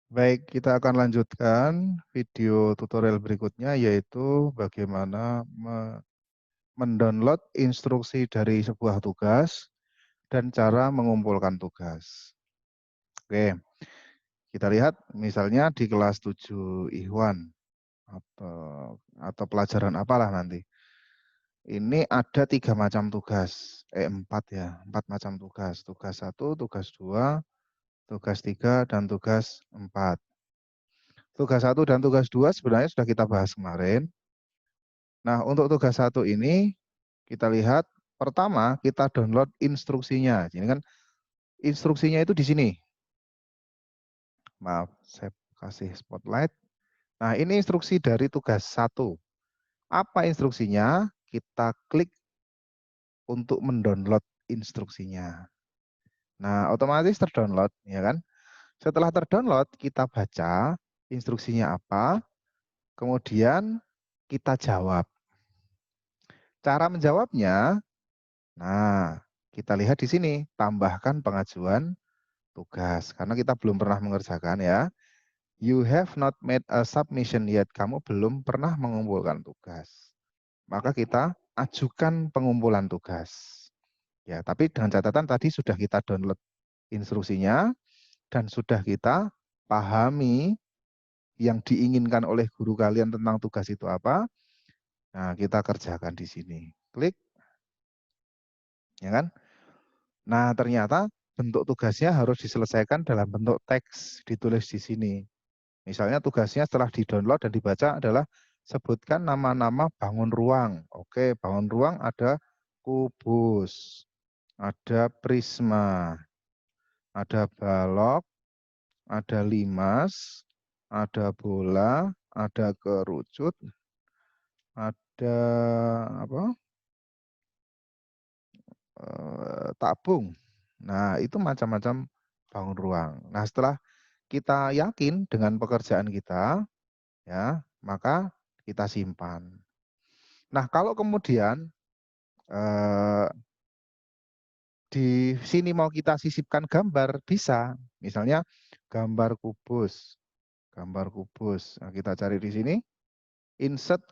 Baik, kita akan lanjutkan video tutorial berikutnya, yaitu bagaimana mendownload instruksi dari sebuah tugas dan cara mengumpulkan tugas. Oke, kita lihat misalnya di kelas 7 Ikhwan atau pelajaran apalah nanti. Ini ada 3 macam tugas, 4 ya, 4 macam tugas. Tugas 1, tugas 2, tugas 3, dan tugas 4. Tugas 1 dan tugas 2 sebenarnya sudah kita bahas kemarin. Nah, untuk tugas 1 ini kita lihat pertama kita download instruksinya. Ini kan instruksinya itu di sini. Maaf, saya kasih spotlight. Nah, ini instruksi dari tugas 1. Apa instruksinya? Kita klik untuk mendownload instruksinya. Nah, otomatis terdownload, ya kan? Setelah terdownload, kita baca instruksinya apa, kemudian kita jawab. Cara menjawabnya, nah, kita lihat di sini, tambahkan pengajuan tugas. Karena kita belum pernah mengerjakan ya. You have not made a submission yet. Kamu belum pernah mengumpulkan tugas. Maka kita ajukan pengumpulan tugas. Ya, tapi dengan catatan tadi sudah kita download instruksinya dan sudah kita pahami yang diinginkan oleh guru kalian tentang tugas itu apa. Nah, kita kerjakan di sini. Klik, ya kan? Nah, ternyata bentuk tugasnya harus diselesaikan dalam bentuk teks, ditulis di sini. Misalnya tugasnya setelah di-download dan dibaca adalah sebutkan nama-nama bangun ruang. Oke, bangun ruang ada kubus, ada prisma, ada balok, ada limas, ada bola, ada kerucut, ada apa? Tabung. Nah, itu macam-macam bangun ruang. Nah, setelah kita yakin dengan pekerjaan kita, ya, maka kita simpan. Nah, kalau kemudian di sini mau kita sisipkan gambar, bisa. Misalnya gambar kubus, gambar kubus. Nah, kita cari di sini, insert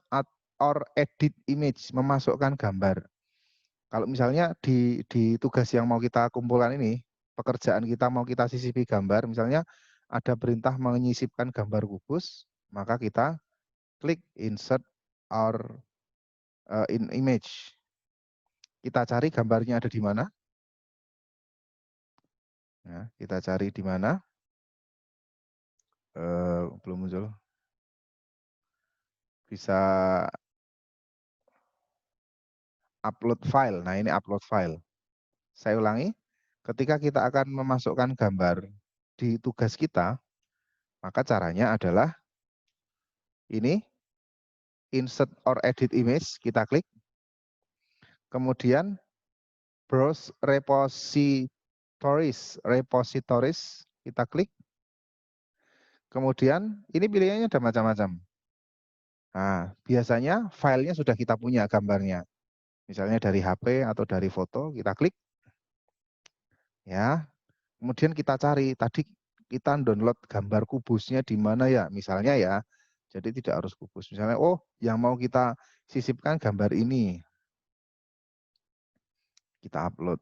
or edit image, memasukkan gambar. Kalau misalnya di tugas yang mau kita kumpulkan ini, pekerjaan kita mau kita sisipi gambar, misalnya ada perintah menyisipkan gambar kubus, maka kita klik insert or in image. Kita cari gambarnya ada di mana. Ya, kita cari di mana. Belum muncul. Bisa upload file. Nah, ini upload file. Saya ulangi, ketika kita akan memasukkan gambar di tugas kita, maka caranya adalah ini, insert or edit image, kita klik. Kemudian browse repositories, kita klik. Kemudian ini pilihannya ada macam-macam. Nah, biasanya filenya sudah kita punya gambarnya. Misalnya dari HP atau dari foto, kita klik. Ya, kemudian kita cari, tadi kita download gambar kubusnya di mana ya, misalnya ya. Jadi tidak harus kubus. Misalnya, oh yang mau kita sisipkan gambar ini. Kita upload.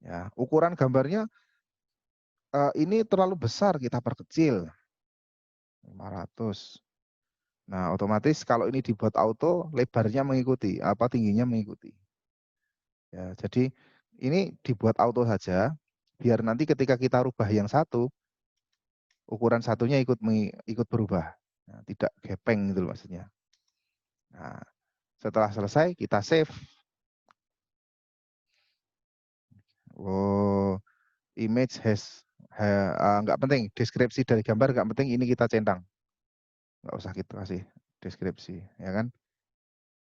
Ya, ukuran gambarnya ini terlalu besar, kita perkecil. 500. Nah, otomatis kalau ini dibuat auto, lebarnya mengikuti, apa tingginya mengikuti. Ya, jadi ini dibuat auto saja, biar nanti ketika kita rubah yang satu, ukuran satunya ikut berubah. Nah, tidak gepeng gitu maksudnya. Nah, setelah selesai kita save. Oh, image nggak penting, deskripsi dari gambar nggak penting, ini kita centang. Nggak usah kita kasih deskripsi, ya kan?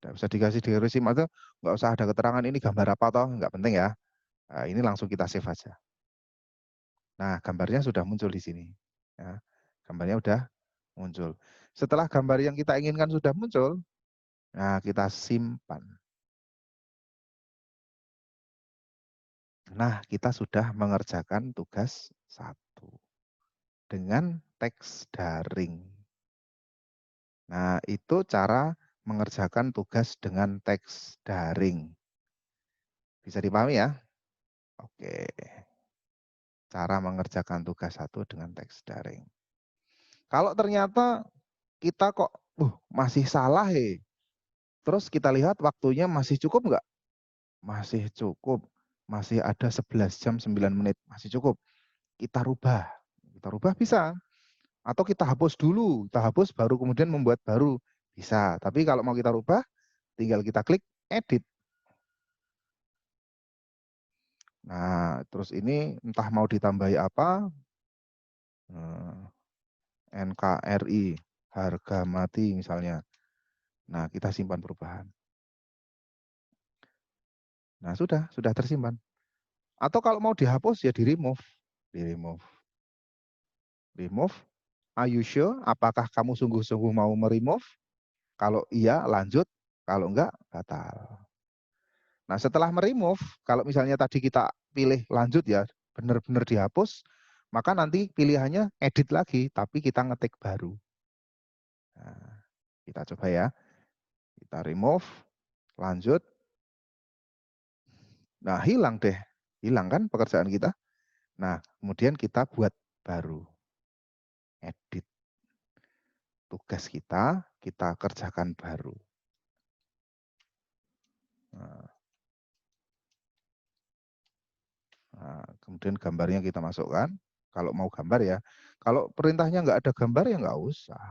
Nggak usah dikasih deskripsi, maksudnya nggak usah ada keterangan ini gambar apa toh, nggak penting ya. Nah, ini langsung kita save aja. Nah, gambarnya sudah muncul di sini. Ya, gambarnya sudah muncul. Setelah gambar yang kita inginkan sudah muncul, nah kita simpan. Nah, kita sudah mengerjakan tugas 1. dengan teks daring. Nah, itu cara mengerjakan tugas dengan teks daring. Bisa dipahami ya? Oke. Cara mengerjakan tugas satu dengan teks daring. Kalau ternyata kita kok masih salah terus kita lihat waktunya masih cukup nggak? Masih cukup. Masih ada 11 jam 9 menit. Masih cukup. Kita rubah. Kita rubah bisa. Atau kita hapus dulu. Kita hapus baru kemudian membuat baru. Bisa. Tapi kalau mau kita rubah, tinggal kita klik edit. Nah, terus ini entah mau ditambahi apa. NKRI, harga mati misalnya. Nah, kita simpan perubahan. Nah, sudah tersimpan. Atau kalau mau dihapus ya di-remove. Remove. Are you sure? Apakah kamu sungguh-sungguh mau meremove? Kalau iya, lanjut. Kalau enggak, batal. Nah, setelah meremove, kalau misalnya tadi kita pilih lanjut ya, benar-benar dihapus, maka nanti pilihannya edit lagi, tapi kita ngetik baru. Nah, kita coba ya. Kita remove, lanjut. Nah, hilang deh. Hilang kan pekerjaan kita. Nah, kemudian kita buat baru. Edit. Tugas kita kerjakan baru. Nah, kemudian gambarnya kita masukkan. Kalau mau gambar ya. Kalau perintahnya nggak ada gambar ya nggak usah.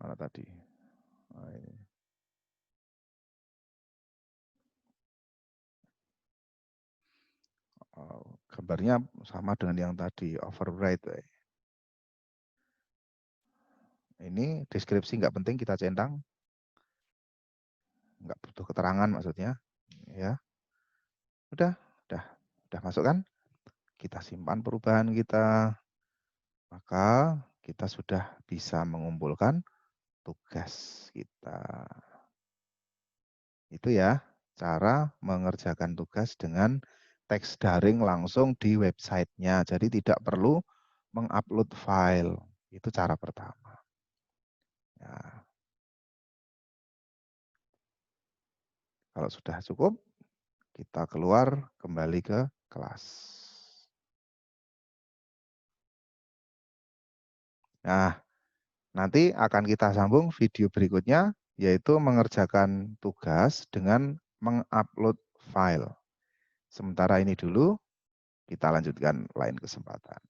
Mana tadi? Nah, ini. Gambarnya sama dengan yang tadi, override. Ini deskripsi nggak penting kita centang. Nggak butuh keterangan maksudnya. Ya. Udah masuk kan? Kita simpan perubahan kita. Maka kita sudah bisa mengumpulkan tugas kita. Itu ya, cara mengerjakan tugas dengan teks daring langsung di websitenya. Jadi tidak perlu mengupload file. Itu cara pertama. Ya. Kalau sudah cukup, kita keluar kembali ke kelas. Nah, nanti akan kita sambung video berikutnya, yaitu mengerjakan tugas dengan mengupload file. Sementara ini dulu, kita lanjutkan lain kesempatan.